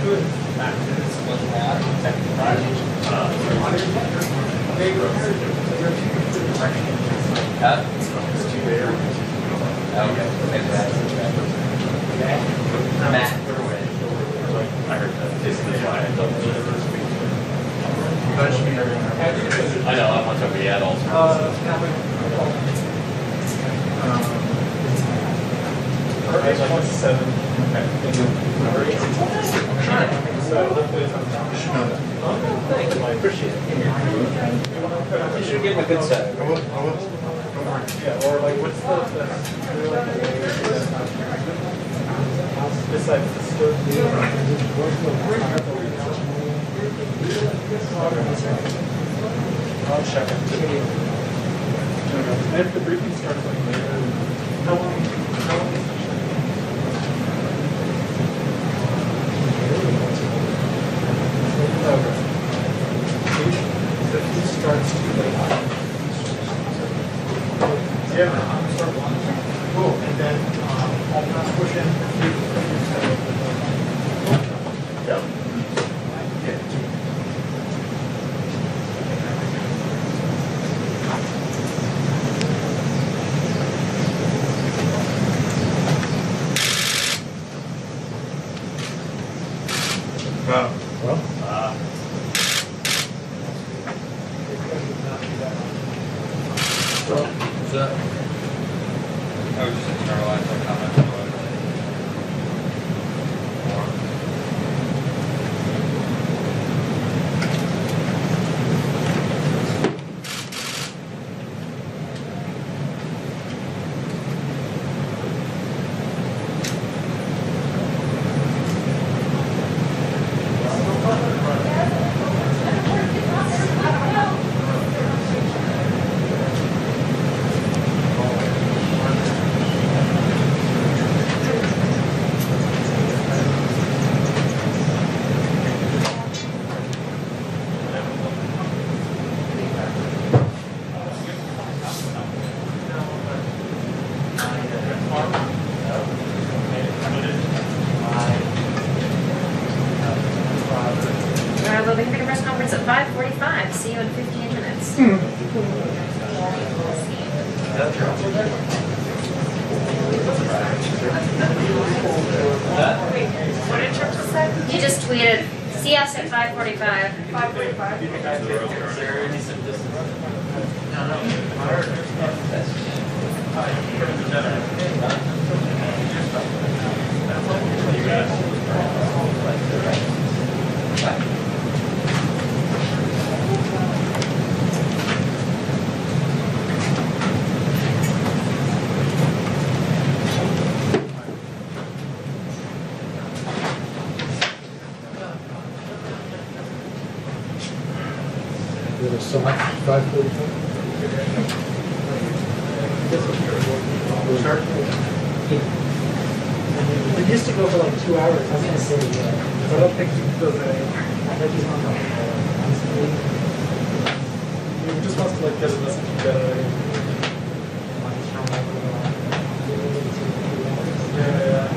I know, I want to be adults. Like 7. Okay. So hopefully it's on time. Thank you, I appreciate it. You should give him a good set. Yeah, or like what's besides the stove? I'll check it. And if the briefing starts like later, how long is if he starts too late. Yeah, start one. Cool. And then I'll not push in. Yeah. I was just internalizing my comments. We'll be having a press conference at 5:45. See you in 15 minutes. What did Church say? He just tweeted, see us at 5:45. 5:45. There's so much, 5:45? It used to go for like 2 hours. I was gonna say, yeah. I don't think he does any. I think he's on the He just wants to like get a message generated. Yeah.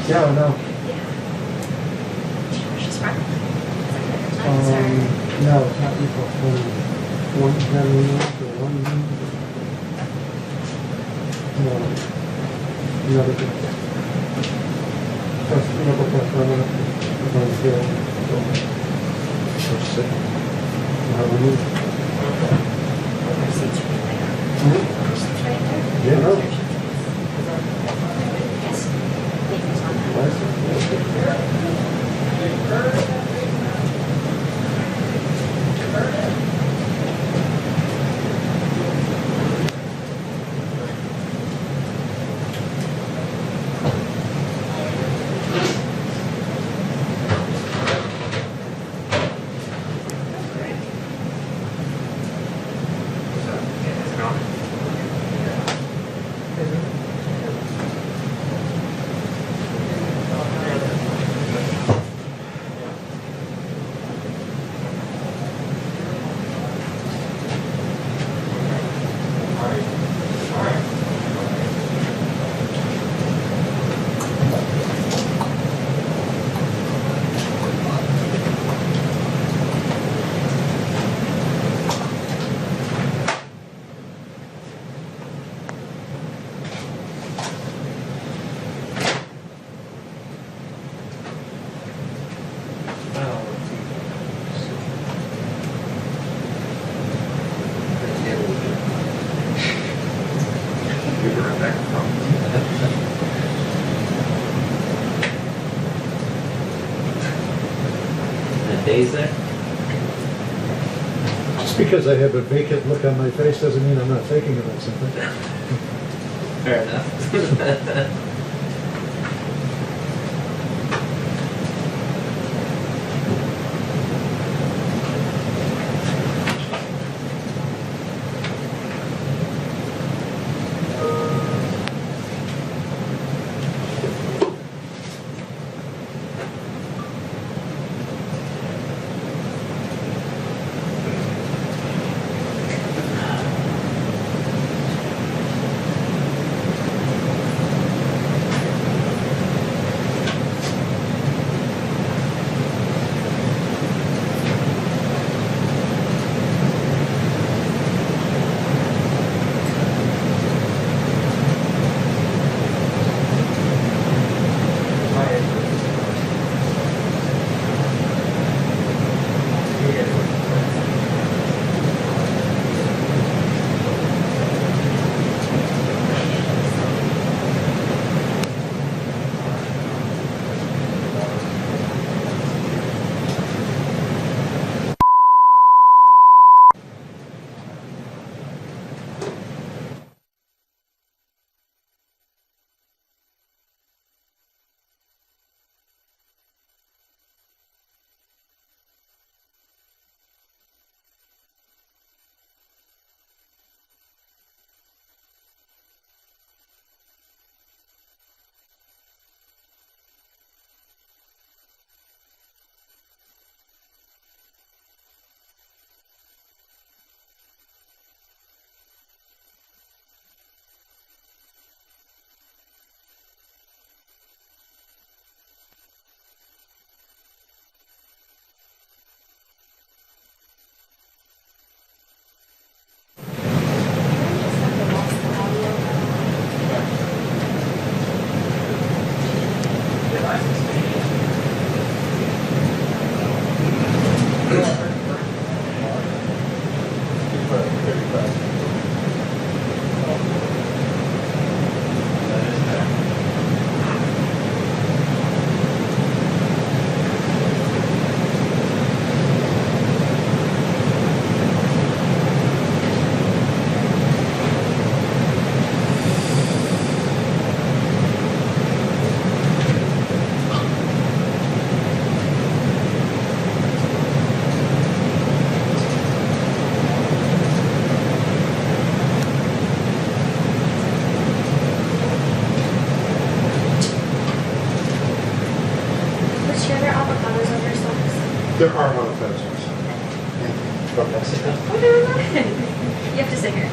Yeah, no. She's from? Sorry. No, it's not April 20. One family or one. No. Another thing. First, another person, another here. First, second. Now we move. Seats right there. Seats right there. Yeah, no. Yes. Papers on that. The days there? Just because I have a vacant look on my face doesn't mean I'm not thinking about something. Fair enough. There are no offenses. From Mexico? Oh, no, no. You have to sit here.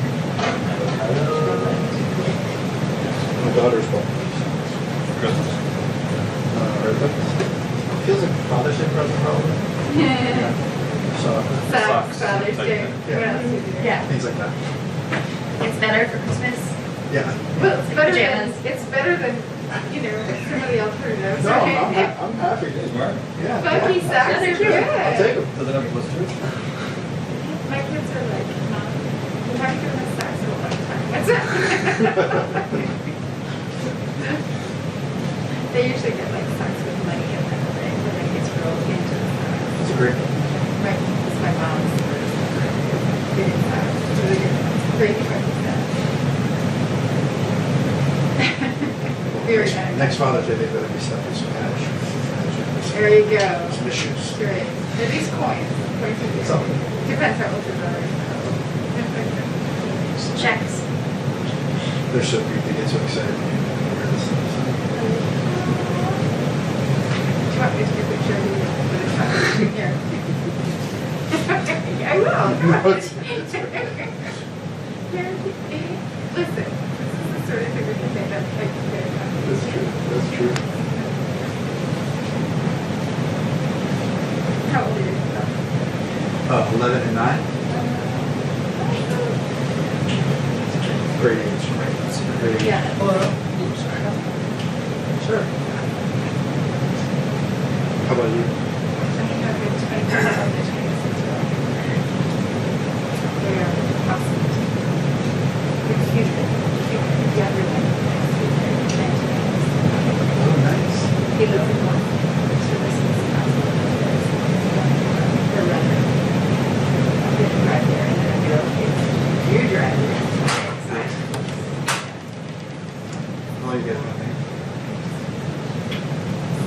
My daughter's one. Christmas. Feels like Father's Day present probably. Socks, Father's Day. Yeah. Things like that. It's better for Christmas. Yeah. Well, it's better Pajamas. than, it's better than, you know, some of the alternatives, No, right? I'm happy. Yeah. Funky socks are good. I'll take them. Does it have blisters? My kids are like, Mom, we haven't given us socks in a long time. What's up? They usually get like socks with money in them, right? When they get rolled into the socks. It's a great. Right, it's my mom's. Fitted socks. Really good ones. Great funky stuff. Very nice. Next Father's Day, they better be stuffed with some cash. There you go. Some issues. Great. At least coins. Coins are good. Something. Depends how old your brother is. Checks. They're so cute. They get so excited when you wear this stuff. Do you want me to take a picture of you with a shot? Here. I will. No, it's- Here, listen, this is the sort of thing we can make up like very That's true. That's true. How old are you? 11 and 9. Great age. It's a great age. Yeah. Sure. How about you? I think I've been 25 to 26 year old. They are awesome. Excuse me. Younger than Oh, nice. he lives in one. So this is the runner. I'm gonna drive there and then I'm gonna you drive there. Oh, you get it, I think.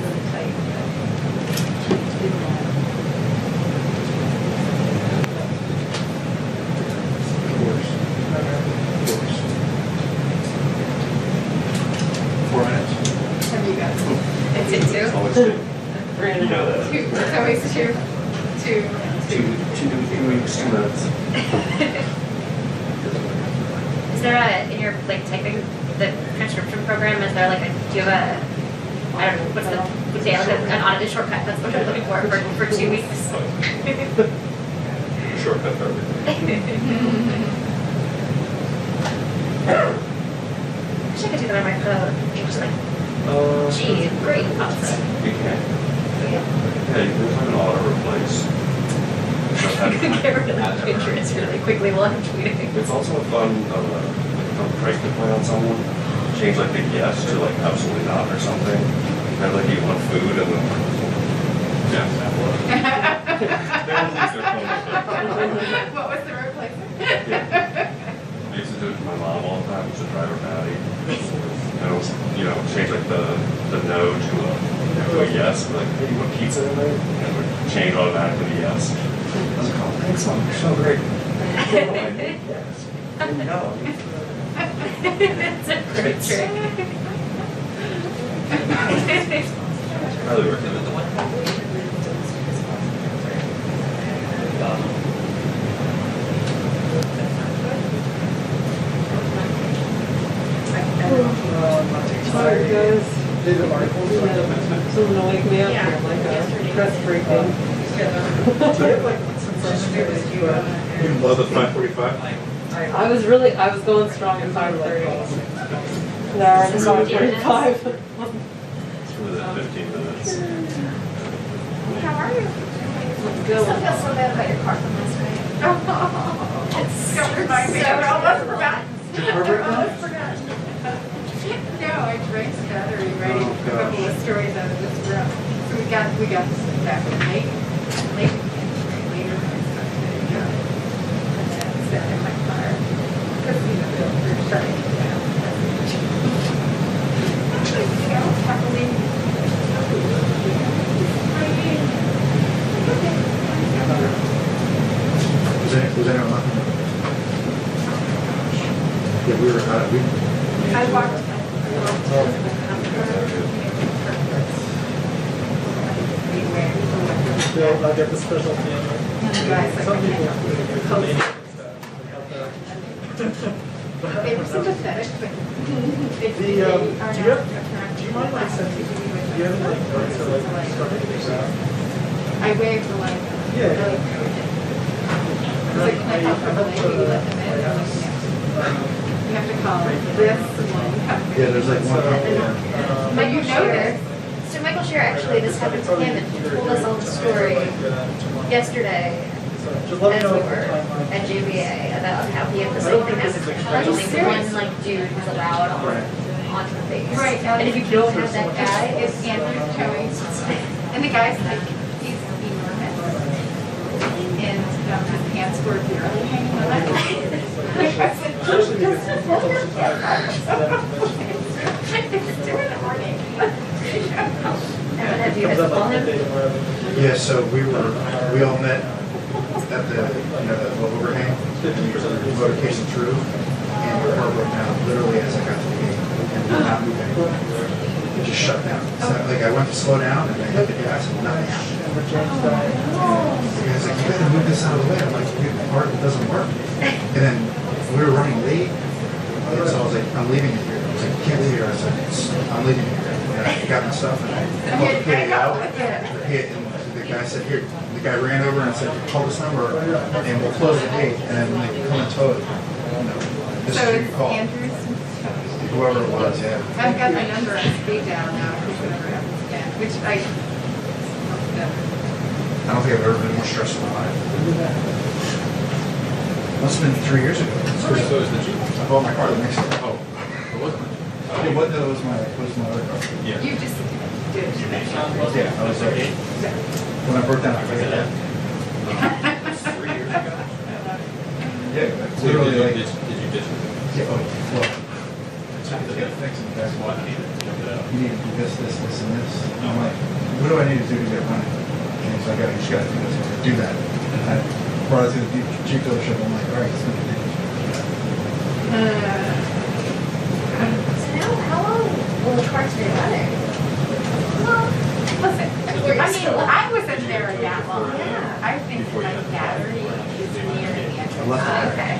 Really tight, but it's been long. Of course. Of course. 4 minutes. Have you got? It's in two? Always good. You know that. Two, it's always two. Two. 2 weeks, 2 months. Is there a, in your like typing, the transcription program, is there like a, do you have a, I don't know, what's the, would you say like an audited shortcut, that's what you're looking for 2 weeks? Shortcut for everything. I wish I could do that on my phone, you just like, gee, great, awesome. You can. Yeah, you can find an auto replace. Get rid of that picture, it's really quickly while I'm tweeting. It's also a fun, price to play on someone. Change like the yes to like absolutely not or something. Have like you want food and then. Yeah. What was the replacement? Yeah. I used to do it to my mom all the time, used to drive her batty. And it was, change like the no to a yes, like, hey, you want pizza in there? And it would change automatically to yes. I was like, oh, thanks, Mom, you're so great. Yes. No. It's a great trick. Probably working with the one. Sorry, guys. David Michaels. So gonna wake me up here like a press briefing. You love the 545? I was going strong at 5:30. No, it's 5:45. For the 15 minutes. How are you? I still feel so bad about your car from last night. It's don't remind me. I almost forgot. Herbert? I almost forgot. No, I drank the battery writing a couple of stories out of this room. So we got back late later than I expected. And then sat in my car. Because we're shutting it down. Happily. Was anyone laughing? Yeah, we were, I walked. Yeah, I'll get the special family. Some people complain They were sympathetic, but they do you are have- not. do you mind like sending, do you have like, Shearer. So Michael Shearer, actually, this happened to him, and he told us all the story yesterday as we were at JVA about how he had the same thing happen. Like only one like dude was allowed on the base. Right. And if you don't have that guy, It's Andrew Joey. And the guy's like, he's enormous. And his pants were barely hanging on. It's 2 in the morning. and have you had to call him? Yeah, so we all met at the, the overhang, motorcation through, and the car broke down literally as I got to the gate, and we're not moving. It just shut down. So, like, I went to slow down, and I hit the gas, and nothing happened. And the guy's like, you gotta move this out of the way. I'm like, dude, the part doesn't work. And then we were running late, and so I was like, I'm leaving it here. I was like, you can't leave it here. I was like, I'm leaving it here. And I got my stuff, and I called the PA out, and the guy said, here, the guy ran over and said, call this number, and we'll close the gate, and then when they come and tow it, this So is who you it's call. Andrew's. Whoever it was, yeah. I've got my number on speed dial now, because whatever happens again, which I. I don't think I've ever been more stressed in my life. Must have been 3 years ago. So is the Jeep? I bought my car the next day. Oh, it wasn't. It was my other car. Yeah. You just did. Yeah, I was like, when I broke down, I figured that. 3 years ago. Yeah, So literally like, did you ditch it? yeah, oh, well, I can't fix it. That's Why why I needed to jump it out? you need to do this, and this. And I'm like, what do I need to do to get money? And he's like, oh, you just gotta do this, do that. And I brought it to the Jeep dealership. I'm like, all right, it's gonna do. So now, how long will the car stay running? Well, listen, I mean, I wasn't there that long. Yeah. I think my battery is near the end. I left it. Okay.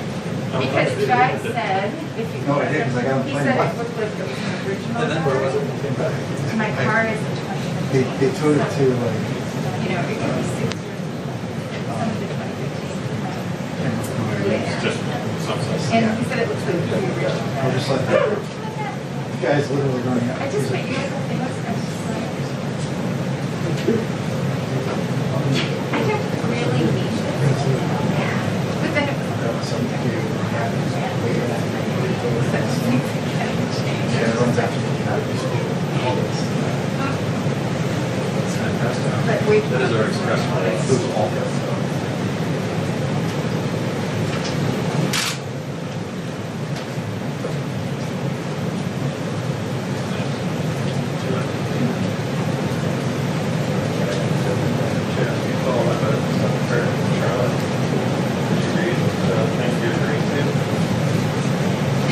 Because the guy said, if you. No, I did, 'cause I got on the He plane said it left. looked like it was an original. And then where was it? battery. My car is a 2015. They towed it to like, You know, it could be 6 years. Some of the 2015. It's just some sense. And he said it looks like the original. I was just like, the guy's literally running out. I just went, you guys have to look, I was just like. I kept really niche. But then it was. Yeah, it runs after all this. It's fantastic. But we. That is our express It was all good.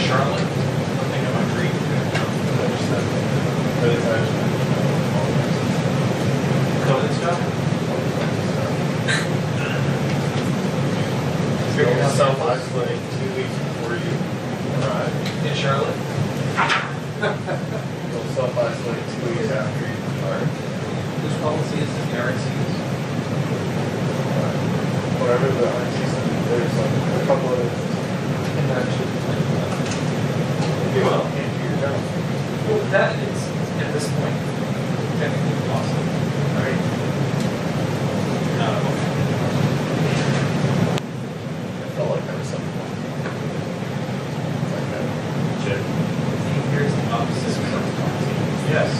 Charlotte, I think I'm agreeing COVID stuff? Figured self-isolate 2 weeks before you arrive. In Charlotte? You'll self-isolate 2 weeks after you depart. Whose policy is it? The RNC's? Whatever the RNC said, there's like a couple of conventions. Well, Can't do your job. well, that is, at this point, technically possible, right? I felt like there was something. Like that. Legit. Here's the opposite of policy. Yes.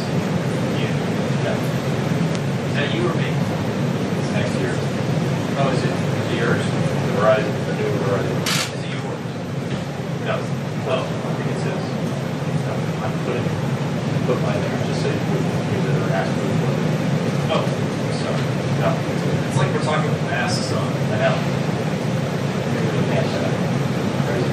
Yeah. Is that you or me? It's next year. Oh, is it yours? The Verizon, the new Verizon. Is it yours? No. Oh, I think it says. I'm put mine there, just say use it or ask for it. Oh, sorry. No. It's like we're talking with masks on. I know. Maybe we can't do that. Crazy.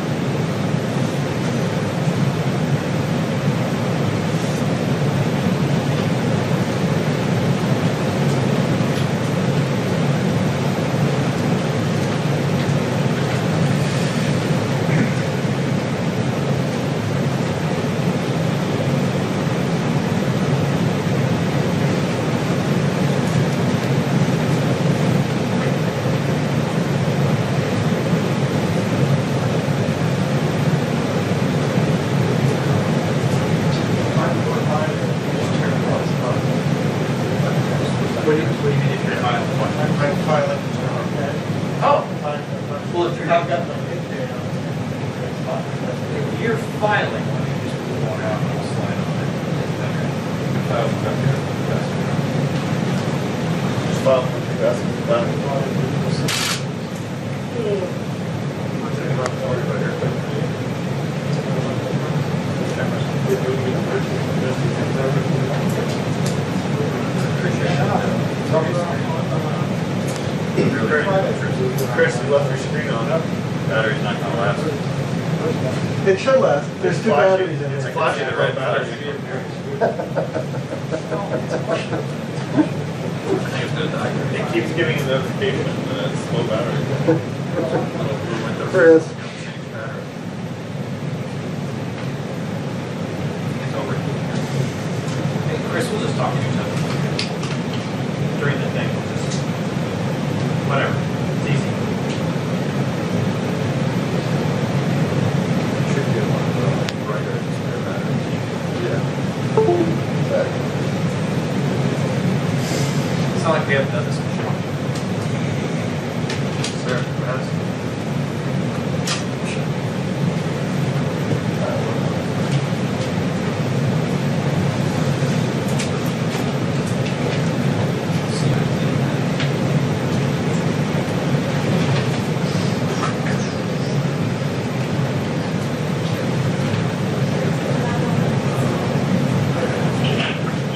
Just file one, that's done. Chris, you left your screen on. Battery's not gonna last. It should last. There's two batteries in It's there. flashing the red battery. It keeps giving you notification that it's low battery. Chris. Hey, Chris, we'll just talk to each other during the thing. We'll just whatever. It's easy. Should be one of the brighter spare batteries. Yeah. It's not like we haven't done this before. Sir, perhaps?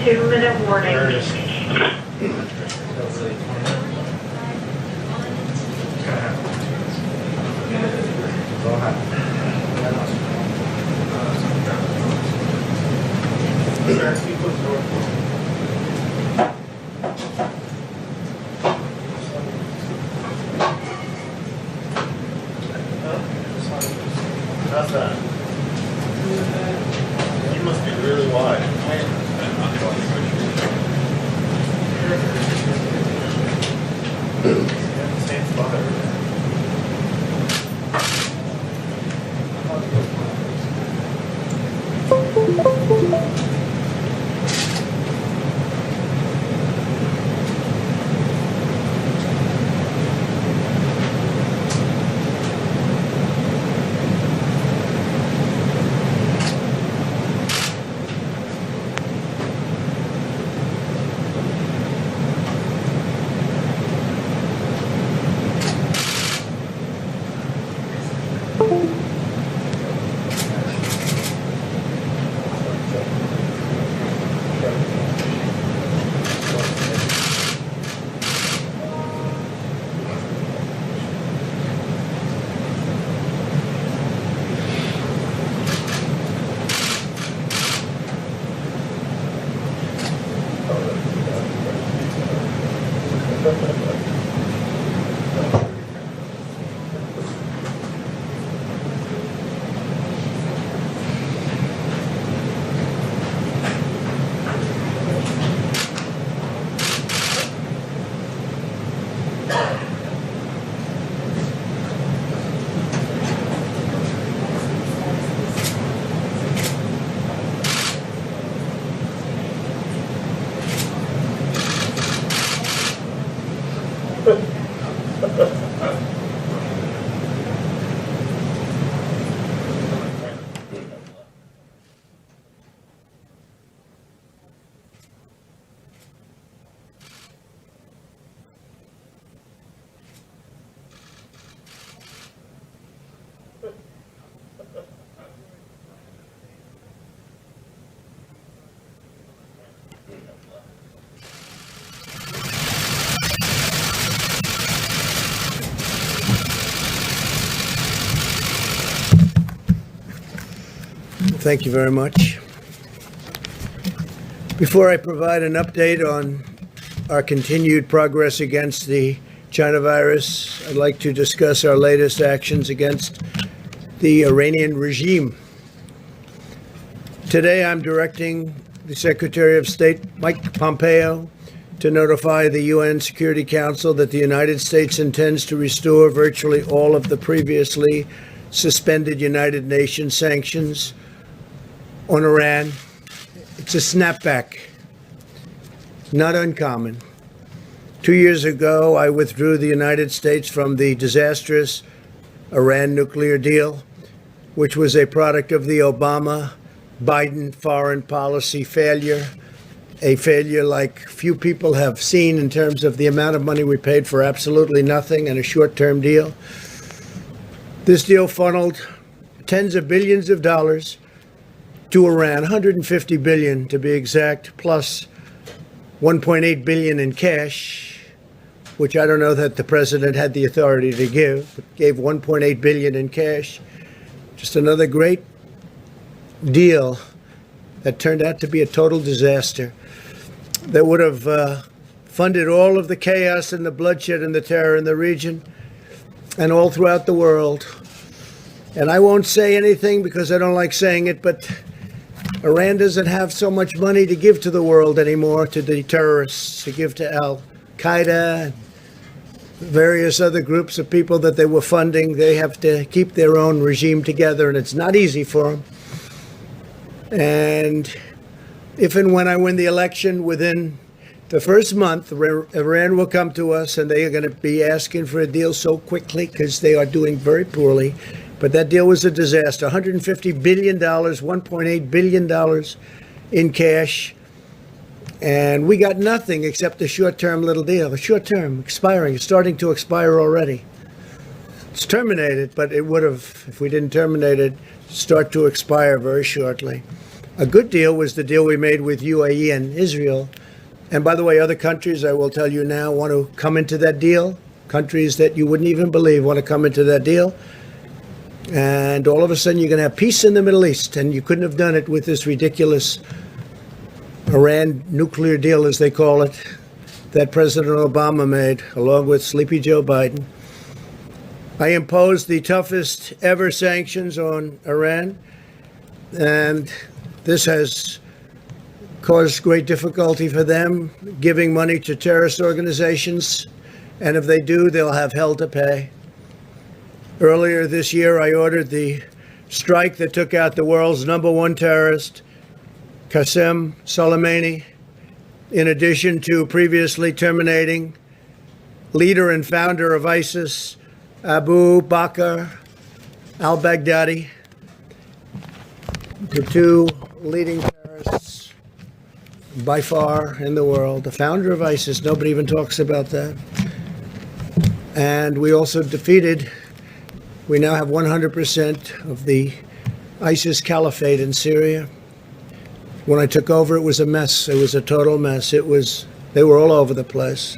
Two-minute warning. There it is. Sir, can you close the door? How's that? You must be really wide. Same spot every day. Thank you very much. Before I provide an update on our continued progress against the China virus, I'd like to discuss our latest actions against the Iranian regime. Today, I'm directing the Secretary of State, Mike Pompeo, to notify the UN Security Council that the United States intends to restore virtually all of the previously suspended United Nations sanctions on Iran. It's a snapback, not uncommon. 2 years ago, I withdrew the United States from the disastrous Iran nuclear deal, which was a product of the Obama-Biden foreign policy failure a failure like few people have seen in terms of the amount of money we paid for absolutely nothing and a short-term deal. This deal funneled tens of billions of dollars to Iran, 150 billion to be exact, plus 1.8 billion in cash, which I don't know that the president had the authority to give, but gave 1.8 billion in cash. Just another great deal that turned out to be a total disaster that would have funded all of the chaos and the bloodshed and the terror in the region and all throughout the world. And I won't say anything because I don't like saying it, but Iran doesn't have so much money to give to the world anymore, to the terrorists, to give to Al-Qaeda and various other groups of people that they were funding. They have to keep their own regime together, and it's not easy for them. And if and when I win the election, within the first month, Iran will come to us and they are going to be asking for a deal so quickly because they are doing very poorly. But that deal was a disaster. $150 billion, $1.8 billion in cash. And we got nothing except a short-term little deal. A short-term, expiring. It's starting to expire already. It's terminated, but it would have, if we didn't terminate it, start to expire very shortly. A good deal was the deal we made with UAE and Israel. And by the way, other countries, I will tell you now, want to come into that deal. Countries that you wouldn't even believe want to come into that deal. And all of a sudden, you're going to have peace in the Middle East. And you couldn't have done it with this ridiculous Iran nuclear deal, as they call it, that President Obama made, along with Sleepy Joe Biden. I imposed the toughest ever sanctions on Iran. And this has caused great difficulty for them, giving money to terrorist organizations. And if they do, they'll have hell to pay. Earlier this year, I ordered the strike that took out the world's #1 terrorist, Qasem Soleimani, in addition to previously terminating leader and founder of ISIS, Abu Bakr al-Baghdadi, the two leading terrorists by far in the world, the founder of ISIS. Nobody even talks about that. And we also defeated, we now have 100% of the ISIS caliphate in Syria. When I took over, it was a mess. It was a total mess. They were all over the place.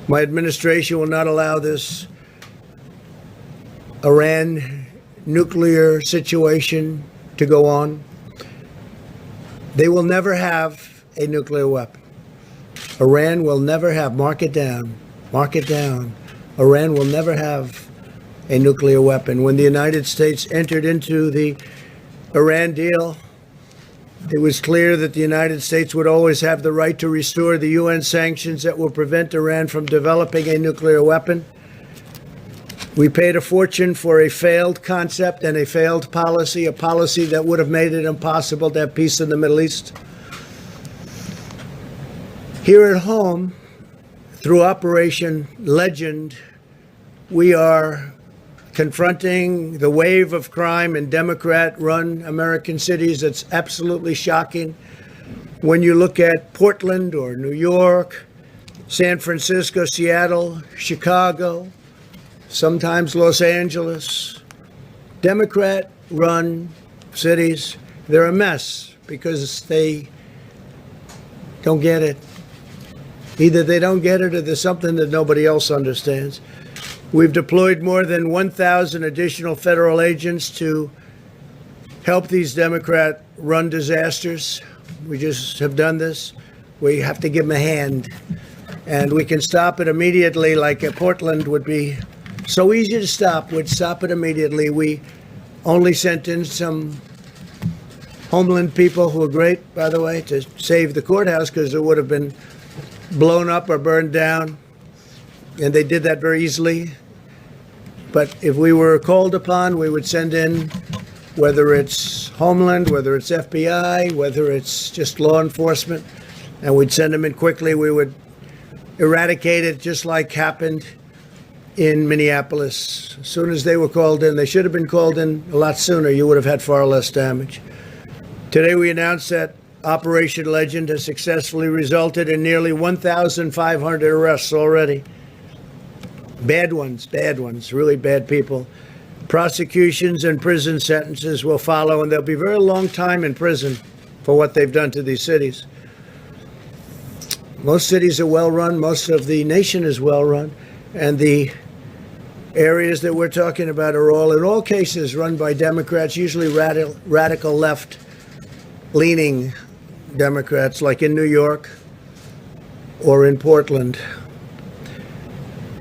My administration will not allow this Iran nuclear situation to go on. They will never have a nuclear weapon. Iran will never have, mark it down, Iran will never have a nuclear weapon. When the United States entered into the Iran deal, it was clear that the United States would always have the right to restore the UN sanctions that will prevent Iran from developing a nuclear weapon. We paid a fortune for a failed concept and a failed policy, a policy that would have made it impossible to have peace in the Middle East. Here at home, through Operation Legend, we are confronting the wave of crime in Democrat-run American cities. It's absolutely shocking. When you look at Portland or New York, San Francisco, Seattle, Chicago, sometimes Los Angeles, Democrat-run cities, they're a mess because they don't get it. Either they don't get it or there's something that nobody else understands. We've deployed more than 1,000 additional federal agents to help these Democrat-run disasters. We just have done this. We have to give them a hand. And we can stop it immediately, like Portland would be so easy to stop. We'd stop it immediately. We only sent in some Homeland people who are great, by the way, to save the courthouse because it would have been blown up or burned down. And they did that very easily. But if we were called upon, we would send in, whether it's Homeland, whether it's FBI, whether it's just law enforcement, and we'd send them in quickly. We would eradicate it just like happened in Minneapolis. As soon as they were called in, they should have been called in a lot sooner. You would have had far less damage. Today we announced that Operation Legend has successfully resulted in nearly 1,500 arrests already. Bad ones, really bad people. Prosecutions and prison sentences will follow, and they'll be a very long time in prison for what they've done to these cities. Most cities are well run, most of the nation is well run, and the areas that we're talking about are all, in all cases, run by Democrats, usually radical left-leaning Democrats, like in New York or in Portland.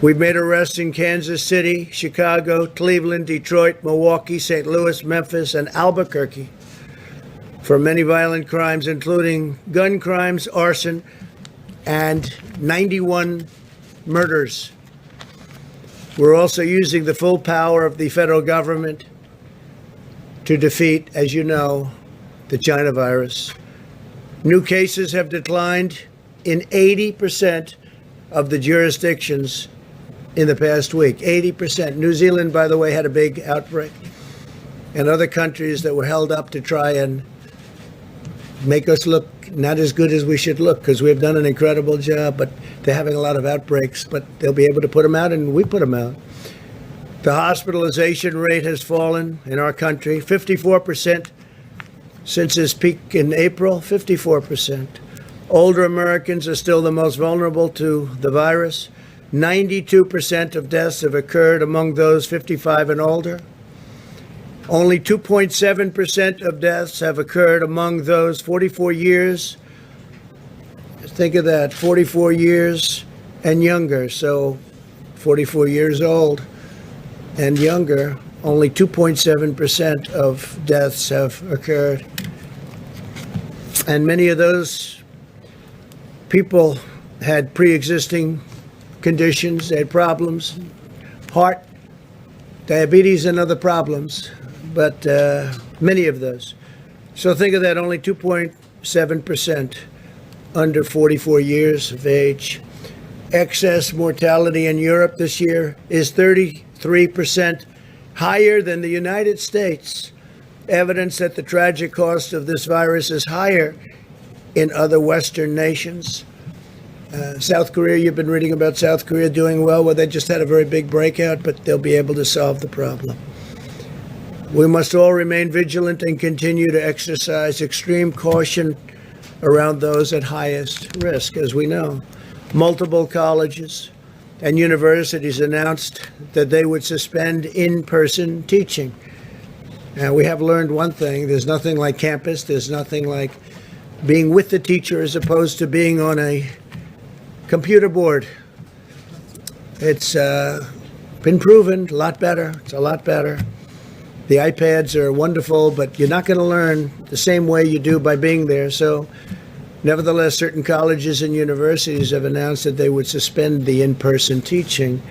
We've made arrests in Kansas City, Chicago, Cleveland, Detroit, Milwaukee, St. Louis, Memphis, and Albuquerque for many violent crimes, including gun crimes, arson, and 91 murders. We're also using the full power of the federal government to defeat, as you know, the China virus. New cases have declined in 80% of the jurisdictions in the past week. 80%. New Zealand, by the way, had a big outbreak. And other countries that were held up to try and make us look not as good as we should look, because we've done an incredible job, but they're having a lot of outbreaks, but they'll be able to put them out, and we put them out. The hospitalization rate has fallen in our country, 54% since its peak in April, 54%. Older Americans are still the most vulnerable to the virus. 92% of deaths have occurred among those 55 and older. Only 2.7% of deaths have occurred among those 44 years. Think of that, 44 years and younger. So 44 years old and younger, only 2.7% of deaths have occurred. And many of those people had pre-existing conditions, they had problems, heart, diabetes, and other problems, but many of those. So think of that, only 2.7% under 44 years of age. Excess mortality in Europe this year is 33% higher than the United States. Evidence that the tragic cost of this virus is higher in other Western nations. South Korea, you've been reading about South Korea doing well. Well, they just had a very big breakout, but they'll be able to solve the problem. We must all remain vigilant and continue to exercise extreme caution around those at highest risk. As we know, multiple colleges and universities announced that they would suspend in-person teaching. Now, we have learned one thing. There's nothing like campus. There's nothing like being with the teacher as opposed to being on a computer board. It's been proven a lot better. It's a lot better. The iPads are wonderful, but you're not going to learn the same way you do by being there. So, nevertheless, certain colleges and universities have announced that they would suspend the in-person teaching.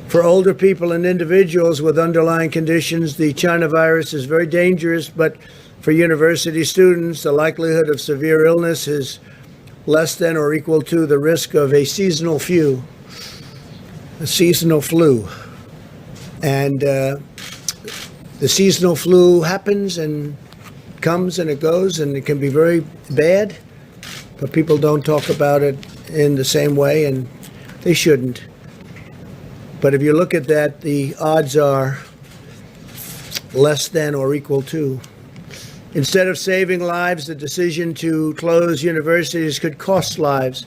For older people and individuals with underlying conditions, the China virus is very dangerous, but for university students, the likelihood of severe illness is less than or equal to the risk of a seasonal flu. And the seasonal flu happens and comes and it goes, and it can be very bad, but people don't talk about it in the same way, and they shouldn't. But if you look at that, the odds are less than or equal to. Instead of saving lives, the decision to close universities could cost lives.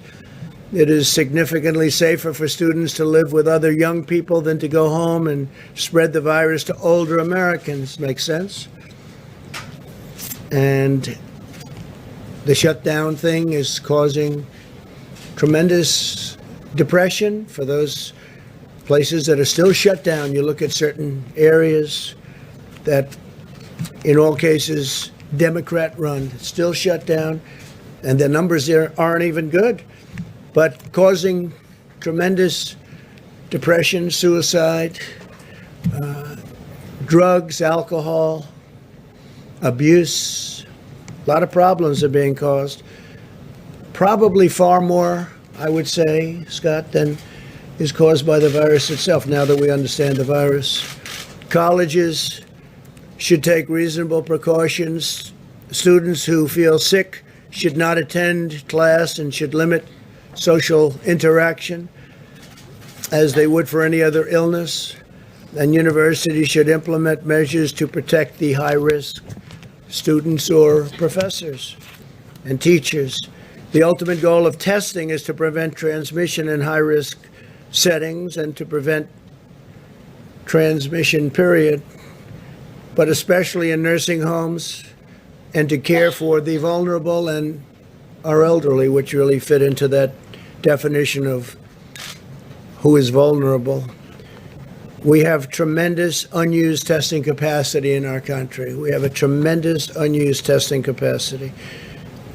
It is significantly safer for students to live with other young people than to go home and spread the virus to older Americans. Makes sense? And the shutdown thing is causing tremendous depression for those places that are still shut down. You look at certain areas that, in all cases, Democrat run, still shut down, and their numbers there aren't even good, but causing tremendous depression, suicide, drugs, alcohol, abuse. A lot of problems are being caused. Probably far more, I would say, Scott, than is caused by the virus itself, now that we understand the virus. Colleges should take reasonable precautions. Students who feel sick should not attend class and should limit social interaction as they would for any other illness. And universities should implement measures to protect the high-risk students or professors and teachers. The ultimate goal of testing is to prevent transmission in high-risk settings and to prevent transmission, period, but especially in nursing homes, and to care for the vulnerable and our elderly, which really fit into that definition of who is vulnerable. We have tremendous unused testing capacity in our country. We have a tremendous unused testing capacity.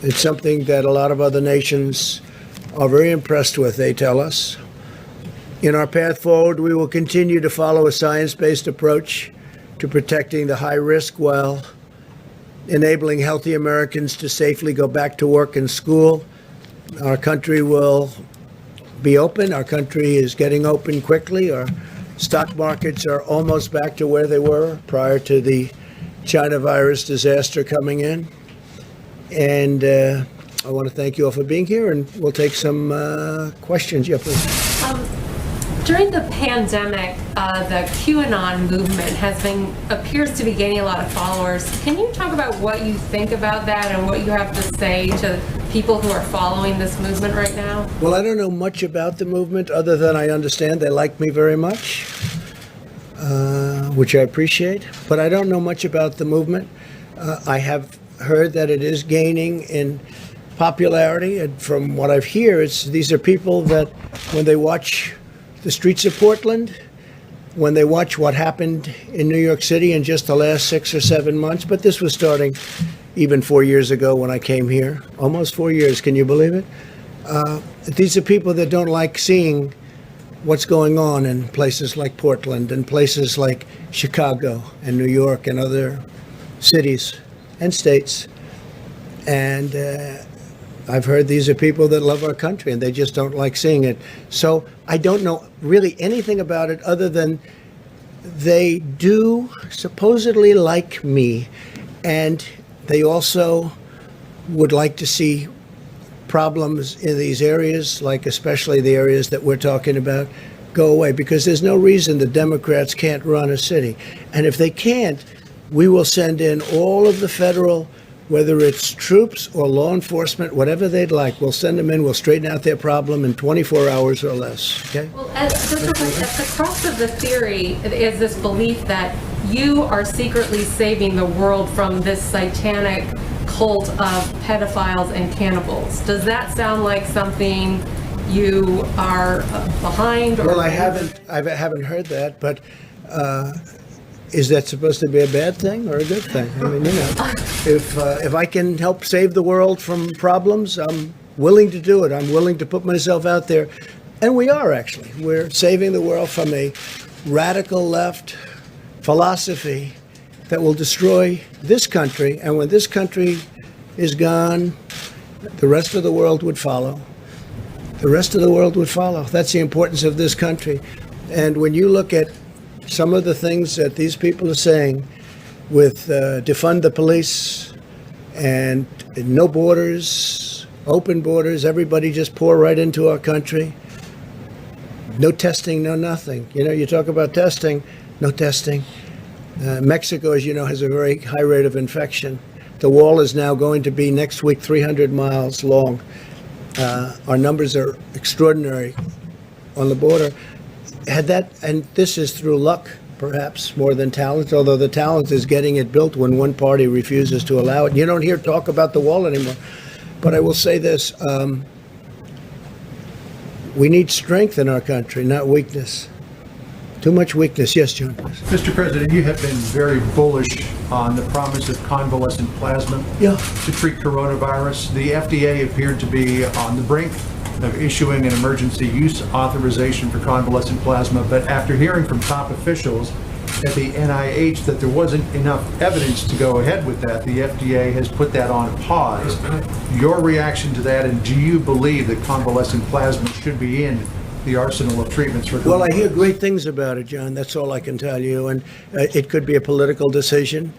It's something that a lot of other nations are very impressed with, they tell us. In our path forward, we will continue to follow a science-based approach to protecting the high risk while enabling healthy Americans to safely go back to work and school. Our country will be open. Our country is getting open quickly. Our stock markets are almost back to where they were prior to the China virus disaster coming in. And I want to thank you all for being here, and we'll take some questions. Yeah, please. During the pandemic, the QAnon movement appears to be gaining a lot of followers. Can you talk about what you think about that and what you have to say to people who are following this movement right now? Well, I don't know much about the movement other than I understand they like me very much, which I appreciate. But I don't know much about the movement. I have heard that it is gaining in popularity, and from what I've heard, these are people that when they watch the streets of Portland, when they watch what happened in New York City in just the last 6 or 7 months, but this was starting even 4 years ago when I came here, almost 4 years, can you believe it? These are people that don't like seeing what's going on in places like Portland and places like Chicago and New York and other cities and states. And I've heard these are people that love our country and they just don't like seeing it. So I don't know really anything about it other than they do supposedly like me, and they also would like to see problems in these areas, like especially the areas that we're talking about, go away, because there's no reason the Democrats can't run a city. And if they can't, we will send in all of the federal, whether it's troops or law enforcement, whatever they'd like, we'll send them in, we'll straighten out their problem in 24 hours or less, okay? Well, at the crux of the theory is this belief that you are secretly saving the world from this satanic cult of pedophiles and cannibals. Does that sound like something you are behind? Or Well, I haven't heard that, but is that supposed to be a bad thing or a good thing? I mean, you know, if I can help save the world from problems, I'm willing to do it. I'm willing to put myself out there. And we are actually. We're saving the world from a radical left philosophy that will destroy this country. And when this country is gone, the rest of the world would follow. The rest of the world would follow. That's the importance of this country. And when you look at some of the things that these people are saying with defund the police and no borders, open borders, everybody just pour right into our country. No testing, no nothing. You know, you talk about testing, no testing. Mexico, as you know, has a very high rate of infection. The wall is now going to be next week 300 miles long. Our numbers are extraordinary on the border. Had that, and this is through luck, perhaps, more than talent, although the talent is getting it built when one party refuses to allow it. You don't hear talk about the wall anymore. But I will say this, we need strength in our country, not weakness. Too much weakness. Yes, John. Mr. President, you have been very bullish on the promise of convalescent plasma to treat coronavirus. The FDA appeared to be on the brink of issuing an emergency use authorization for convalescent plasma, but after hearing from top officials at the NIH that there wasn't enough evidence to go ahead with that, the FDA has put that on pause. Your reaction to that, and do you believe that convalescent plasma should be in the arsenal of treatments for coronavirus? Well, I hear great things about it, John. That's all I can tell you. And it could be a political decision.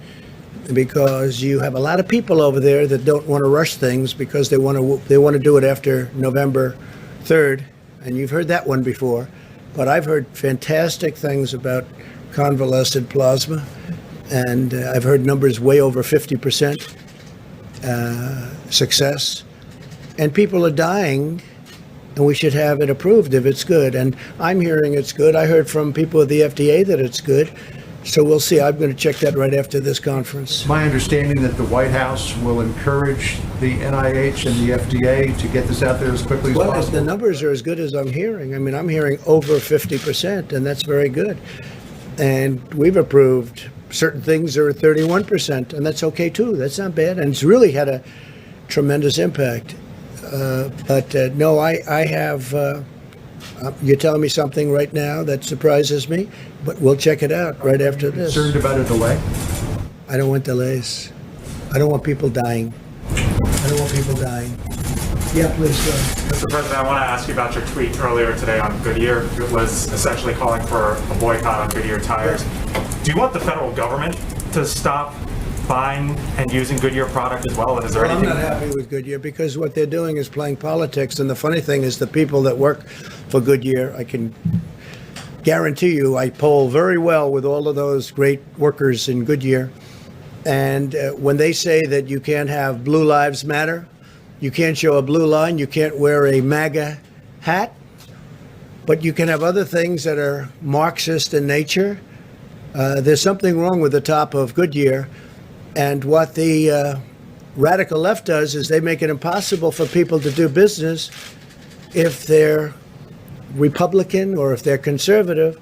because you have a lot of people over there that don't want to rush things because they want to do it after November 3rd, and you've heard that one before. But I've heard fantastic things about convalescent plasma, and I've heard numbers way over 50% success, and people are dying, and we should have it approved if it's good. And I'm hearing it's good. I heard from people at the FDA that it's good. So we'll see. I'm going to check that right after this conference. My understanding that the White House will encourage the NIH and the FDA to get this out there as quickly as Well, possible. the numbers are as good as I'm hearing. I mean, I'm hearing over 50%, and that's very good. And we've approved certain things that are 31%, and that's okay too. That's not bad, and it's really had a tremendous impact. No, I have. You're telling me something right now that surprises me, but we'll check it out right after this. Concerned about a delay? I don't want delays. I don't want people dying. I don't want people dying. Yeah, please go. Mr. President, I want to ask you about your tweet earlier today on Goodyear. It was essentially calling for a boycott on Goodyear tires. Do you want the federal government to stop buying and using Goodyear product as well? Is there Well, I'm anything? not happy with Goodyear because what they're doing is playing politics. And the funny thing is the people that work for Goodyear, I can guarantee you, I poll very well with all of those great workers in Goodyear. And when they say that you can't have Blue Lives Matter, you can't show a blue line, you can't wear a MAGA hat, but you can have other things that are Marxist in nature, there's something wrong with the top of Goodyear. And what the radical left does is they make it impossible for people to do business if they're Republican or if they're conservative.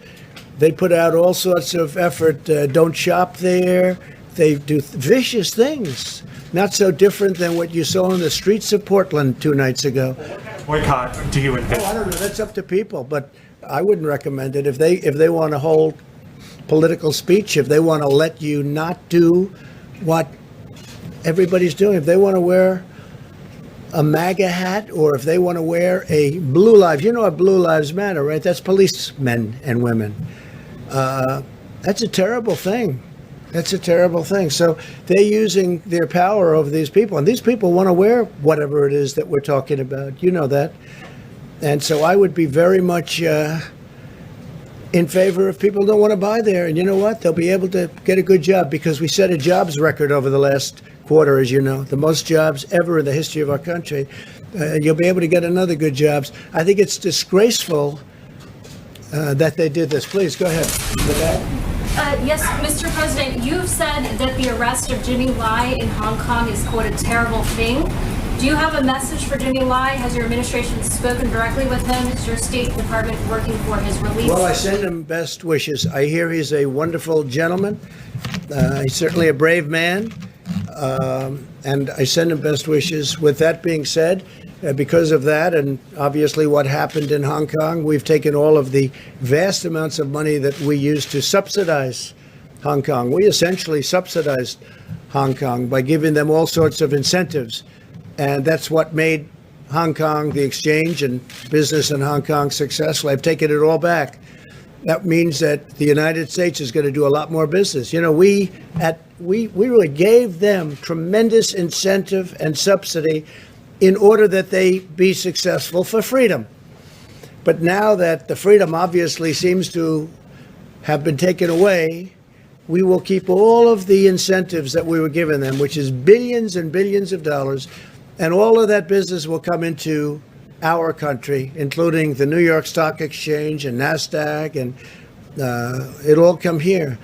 They put out all sorts of effort, don't shop there. They do vicious things, not so different than what you saw on the streets of Portland 2 nights ago. Boycott do you envision? Oh, I don't know. That's up to people, but I wouldn't recommend it. If they want to hold political speech, if they want to let you not do what everybody's doing, if they want to wear a MAGA hat or if they want to wear a Blue Lives, you know what Blue Lives Matter, right? That's policemen and women. That's a terrible thing. That's a terrible thing. So they're using their power over these people, and these people want to wear whatever it is that we're talking about. You know that. And so I would be very much in favor if people don't want to buy there. And you know what? They'll be able to get a good job because we set a jobs record over the last quarter, as you know, the most jobs ever in the history of our country. You'll be able to get another good jobs. I think it's disgraceful that they did this. Please go ahead. With that. Yes, Mr. President, you've said that the arrest of Jimmy Lai in Hong Kong is, quote, a terrible thing. Do you have a message for Jimmy Lai? Has your administration spoken directly with him? Is your State Department working for his release? Well, I send him best wishes. I hear he's a wonderful gentleman. He's certainly a brave man. And I send him best wishes. With that being said, because of that, and obviously what happened in Hong Kong, we've taken all of the vast amounts of money that we used to subsidize Hong Kong. We essentially subsidized Hong Kong by giving them all sorts of incentives. And that's what made Hong Kong, the exchange and business in Hong Kong successful. I've taken it all back. That means that the United States is going to do a lot more business. You know, we really gave them tremendous incentive and subsidy in order that they be successful for freedom. But now that the freedom obviously seems to have been taken away, we will keep all of the incentives that we were giving them, which is billions and billions of dollars, and all of that business will come into our country, including the New York Stock Exchange and NASDAQ, and it'll all come here.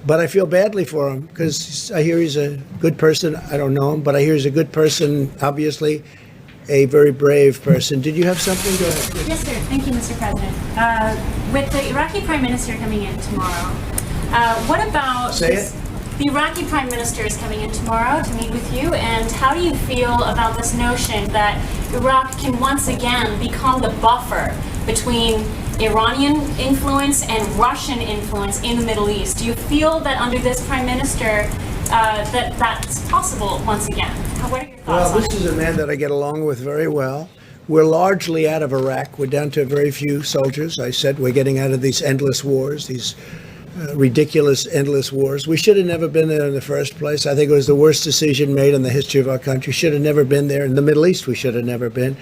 But I feel badly for him because I hear he's a good person. I don't know him, but I hear he's a good person, obviously a very brave person. Did you have something? Go ahead. Yes, sir. Thank you, Mr. President. With the Iraqi Prime Minister coming in tomorrow, what about... Say it. The Iraqi Prime Minister is coming in tomorrow to meet with you, and how do you feel about this notion that Iraq can once again become the buffer between Iranian influence and Russian influence in the Middle East? Do you feel that under this Prime Minister that that's possible once again? What are your thoughts Well, on this it? is a man that I get along with very well. We're largely out of Iraq. We're down to very few soldiers. I said we're getting out of these endless wars, these ridiculous, endless wars. We should have never been there in the first place. I think it was the worst decision made in the history of our country. Should have never been there. In the Middle East, we should have never been.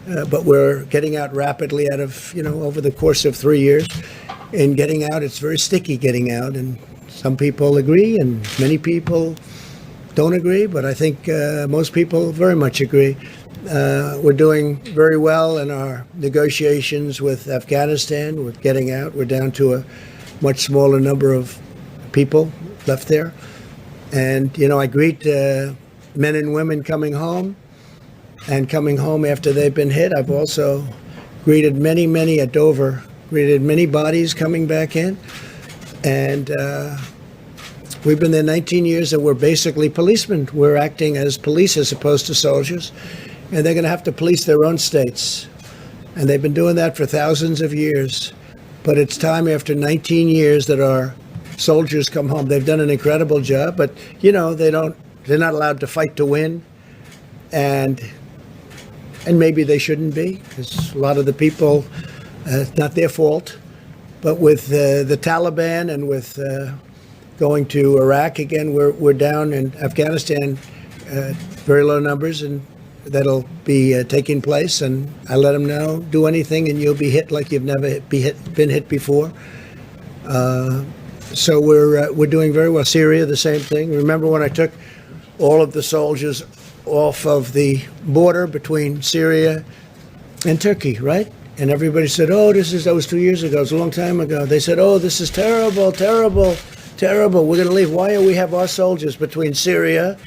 But we're getting out rapidly out of, over the course of 3 years. And getting out, it's very sticky getting out. And some people agree and many people don't agree. But I think most people very much agree. We're doing very well in our negotiations with Afghanistan. We're getting out. We're down to a much smaller number of people left there. And, I greet men and women coming home and coming home after they've been hit. I've also greeted many at Dover, greeted many bodies coming back in. And we've been there 19 years and we're basically policemen. We're acting as police as opposed to soldiers. And they're going to have to police their own states. And they've been doing that for thousands of years. But it's time after 19 years that our soldiers come home. They've done an incredible job, but they're not allowed to fight to win. And maybe they shouldn't be, because a lot of the people, it's not their fault. But with the Taliban and with going to Iraq again, we're down in Afghanistan, very low numbers, and that'll be taking place. And I let them know, do anything and you'll be hit like you've never been hit before. So we're doing very well. Syria, the same thing. Remember when I took all of the soldiers off of the border between Syria and Turkey, right? And everybody said, that was 2 years ago. It was a long time ago. They said, this is terrible, terrible, terrible. We're going to leave. Why do we have our soldiers between Syria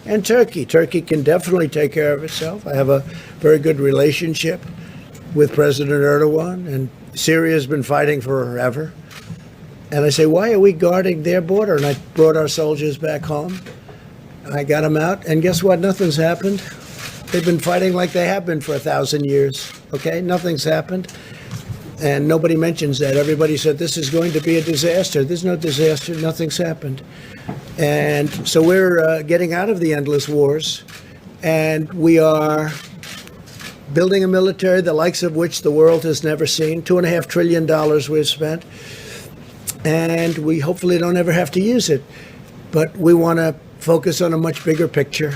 and Turkey? Turkey can definitely take care of itself. I have a very good relationship with President Erdogan, and Syria has been fighting forever. And I say, why are we guarding their border? And I brought our soldiers back home. I got them out, and guess what? Nothing's happened. They've been fighting like they have been for 1,000 years. Okay, nothing's happened. And nobody mentions that. Everybody said this is going to be a disaster. There's no disaster. Nothing's happened. And so we're getting out of the endless wars, and we are building a military the likes of which the world has never seen. $2.5 trillion we've spent, and we hopefully don't ever have to use it. But we want to focus on a much bigger picture,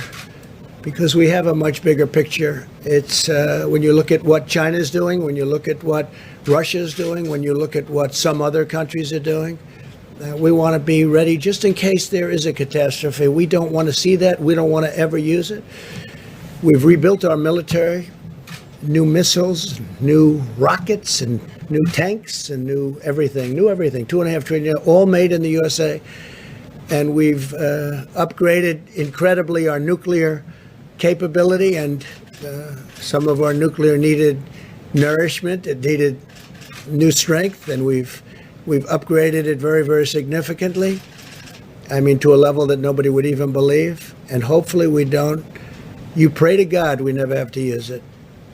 because we have a much bigger picture. It's when you look at what China's doing, when you look at what Russia's doing, when you look at what some other countries are doing, we want to be ready just in case there is a catastrophe. We don't want to see that. We don't want to ever use it. We've rebuilt our military, new missiles, new rockets, and new tanks, and new everything. $2.5 trillion, all made in the USA. And we've upgraded incredibly our nuclear capability, and some of our nuclear needed nourishment. It needed new strength, and we've upgraded it very, very significantly. I mean, to a level that nobody would even believe. And hopefully we don't. You pray to God we never have to use it.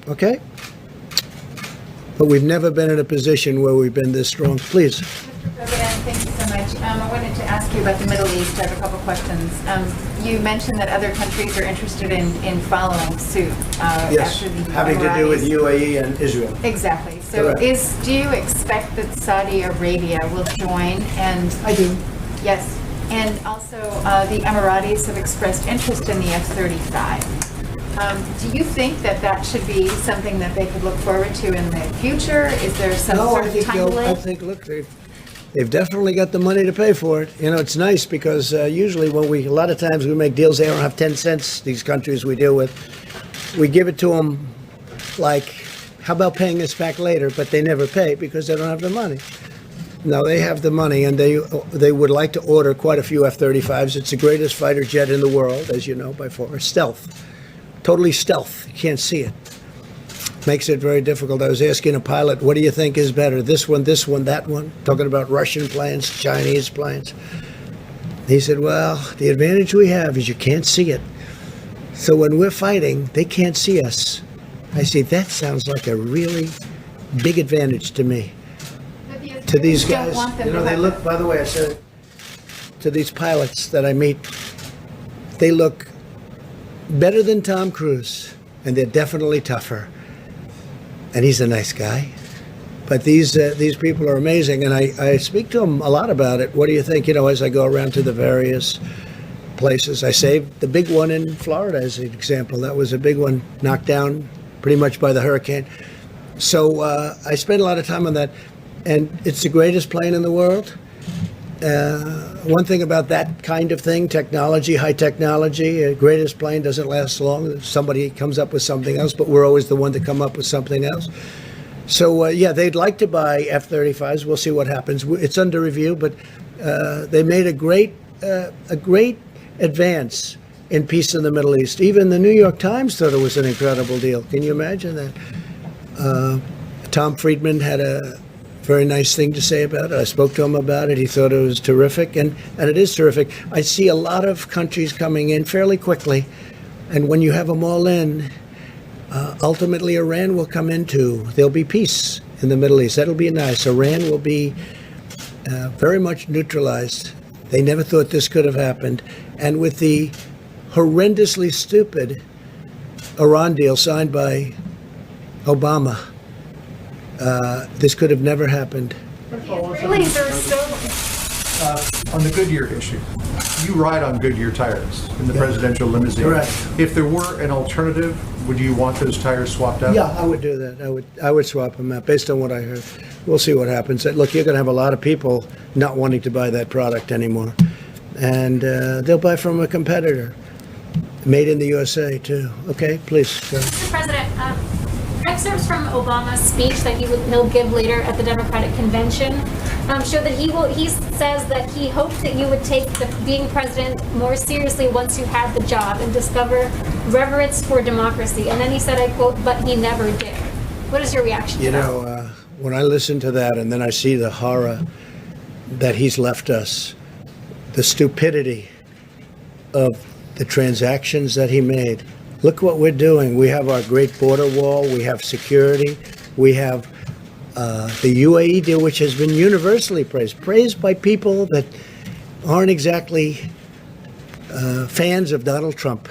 Okay? But we've never been in a position where we've been this strong. Please. Mr. President, thank you so much. I wanted to ask you about the Middle East. I have a couple questions. You mentioned that other countries are interested in following suit Yes, after the having to do with Emiratis. UAE and Israel. Exactly. So Correct. do you expect that Saudi Arabia will join? And I do. Yes. And also the Emiratis have expressed interest in the F-35. Do you think that should be something that they could look forward to in the future? Is there some sort of time delay? I think, look, they've definitely got the money to pay for it. It's nice because usually a lot of times we make deals, they don't have 10 cents, these countries we deal with. We give it to them like, how about paying us back later? But they never pay because they don't have the money. No, they have the money, and they would like to order quite a few F-35s. It's the greatest fighter jet in the world, as you know, by far. Stealth. Totally stealth. You can't see it. Makes it very difficult. I was asking a pilot, what do you think is better? This one, that one? Talking about Russian planes, Chinese planes. He said, well, the advantage we have is you can't see it. So when we're fighting, they can't see us. I say, that sounds like a really big advantage to me. To these guys, they look, by the way, I said, to these pilots that I meet, they look better than Tom Cruise, and they're definitely tougher. And he's a nice guy. But these people are amazing, and I speak to them a lot about it. What do you think? As I go around to the various places, I saved the big one in Florida as an example. That was a big one, knocked down pretty much by the hurricane. So I spent a lot of time on that, and it's the greatest plane in the world. One thing about that kind of thing, technology, high technology, greatest plane doesn't last long. Somebody comes up with something else, but we're always the one to come up with something else. So, they'd like to buy F-35s. We'll see what happens. It's under review, but they made a great advance in peace in the Middle East. Even the New York Times thought it was an incredible deal. Can you imagine that? Tom Friedman had a very nice thing to say about it. I spoke to him about it. He thought it was terrific, and it is terrific. I see a lot of countries coming in fairly quickly, and when you have them all in, ultimately Iran will come in too. There'll be peace in the Middle East. That'll be nice. Iran will be very much neutralized. They never thought this could have happened. And with the horrendously stupid Iran deal signed by Obama, this could have never happened. Israelis are so On the Goodyear issue, you ride on Goodyear tires in the presidential limousine. Correct. If there were an alternative, would you want those tires swapped out? Yeah, I would do that. I would swap them out based on what I heard. We'll see what happens. Look, you're going to have a lot of people not wanting to buy that product anymore, and they'll buy from a competitor, made in the USA too. Okay, please. Go. Mr. President, excerpts from Obama's speech that he'll give later at the Democratic Convention show that he says that he hoped that you would take being president more seriously once you had the job and discover reverence for democracy. And then he said, I quote, "but he never did." What is your reaction to that? When I listen to that and then I see the horror that he's left us, the stupidity of the transactions that he made. Look what we're doing. We have our great border wall. We have security. We have the UAE deal, which has been universally praised by people that aren't exactly fans of Donald Trump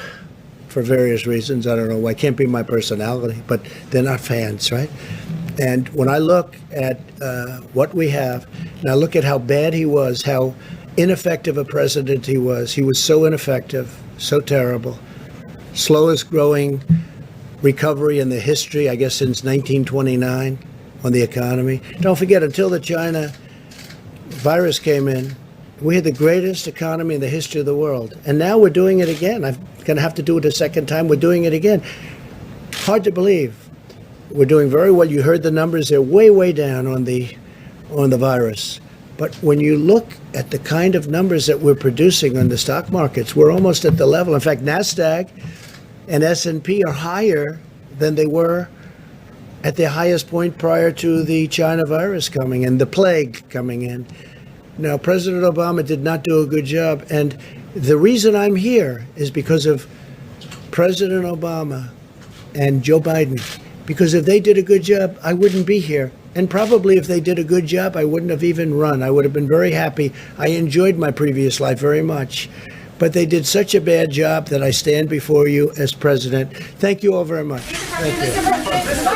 for various reasons. I don't know why. It can't be my personality, but they're not fans, right? And when I look at what we have, and I look at how bad he was, how ineffective a president he was so ineffective, so terrible. Slowest growing recovery in the history, I guess, since 1929 on the economy. Don't forget, until the China virus came in, we had the greatest economy in the history of the world. And now we're doing it again. I'm going to have to do it a second time. We're doing it again. Hard to believe. We're doing very well. You heard the numbers. They're way, way down on the virus. But when you look at the kind of numbers that we're producing on the stock markets, we're almost at the level. In fact, NASDAQ and S&P are higher than they were at their highest point prior to the China virus coming and the plague coming in. Now, President Obama did not do a good job. And the reason I'm here is because of President Obama and Joe Biden. Because if they did a good job, I wouldn't be here. And probably if they did a good job, I wouldn't have even run. I would have been very happy. I enjoyed my previous life very much. But they did such a bad job that I stand before you as president. Thank you all very much. Thank you.